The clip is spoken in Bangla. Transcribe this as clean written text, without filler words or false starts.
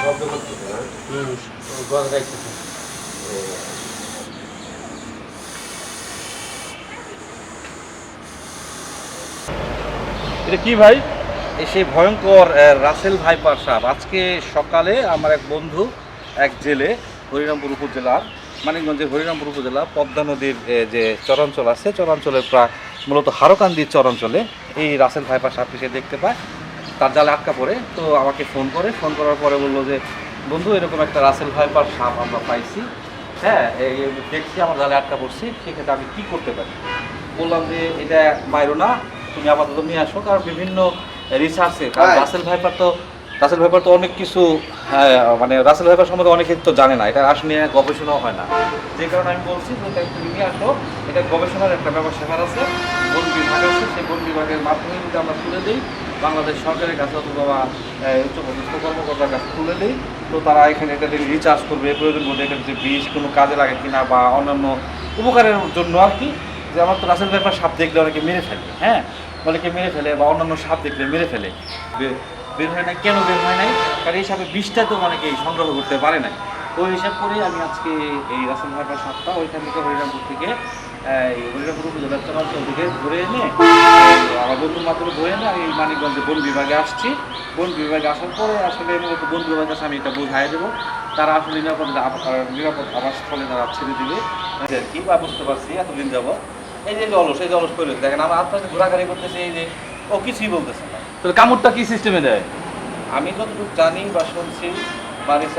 শব্দ করতেছে না? গজ গাইতেছে। এটা কি ভাই? এই সেই ভয়ঙ্কর রাসেল ভাইপার সাপ। আজকে সকালে আমার এক বন্ধু, এক জেলে, হরিরামপুর উপজেলার, মানিকগঞ্জের হরিরামপুর উপজেলা পদ্মা নদীর যে চরাঞ্চল আছে, চরাঞ্চলের প্রায় মূলত হারকান্দির চরাঞ্চলে এই রাসেল ভাইপার সাপটি সে দেখতে পায়। তার জালে আটকা পড়ে, তো আমাকে ফোন করার পরে বললো যে বন্ধু, এরকম একটা রাসেল ভাইপার সাপ আমরা পাইছি, হ্যাঁ এই দেখছি আমার জালে আটকা পড়ছি, সেক্ষেত্রে আমি কী করতে পারি? বললাম যে এটা মাইরো না, তুমি আপাতত নিয়ে আসো, কারণ বিভিন্ন রিসার্চে, কারণ রাসেল ভাইপার তো অনেক কিছু, মানে রাসেল ভাইপার সম্বন্ধে অনেকে তো জানে না, এটা আসলে নিয়ে গবেষণাও হয় না। যে কারণে আমি বলছি যে এটা তুমি নিয়ে আসো, এটা গবেষণার একটা ব্যবস্থা আছে, বন বিভাগ আছে, সেই বন বিভাগের মাধ্যমে যদি আমরা তুলে দিই বাংলাদেশ সরকারের কাছে অথবা উচ্চপদস্থ কর্মকর্তার কাছে তুলে দিই, তো তারা এখানে এটা রিচার্জ করবে, প্রয়োজন বোধে এটার যে বিষ কোনো কাজে লাগে কিনা বা অন্যান্য উপকারের জন্য আর কি। যে আমার তো রাসেল ভাইপার সাপ দেখলে অনেকে মেরে ফেলে, হ্যাঁ অনেকে মেরে ফেলে, বা অন্যান্য সাপ দেখলে মেরে ফেলে, বের হয় নাই। কেন বের হয় নাই? কারণ এই সাপের বিষটা তো অনেকেই সংগ্রহ করতে পারে নাই। ওই হিসাব করে আমি আজকে এই রাসেল ভাইপার সাপটা ওইখান থেকে হরিরামপুর থেকে এই হরিরামপুর উপজেলার চরাঞ্চল থেকে ধরে এনে আমার বন্ধুর মাধ্যমে ধরে এনে আমি মানিকগঞ্জে বন বিভাগে আসছি। বন বিভাগে আসার পরে আসলে মূলত বন বিভাগের কাছে আমি এটা বোঝাই দেবো, তারা আসলে নিরাপদ আবাসস্থলে তারা ছেড়ে দিবে আর কি। বা বুঝতে পারছি এতদিন যাব এই যে অলস করে দেখেন আমার আত্মাতে ঘোরাঘুরি করতেছে, এই যে ও কিছুই বলতেছে না। তাহলে কামড়টা কি সিস্টেমে দেয়? আমি যতটুকু জানি বা শুনছি বা রিসার্চ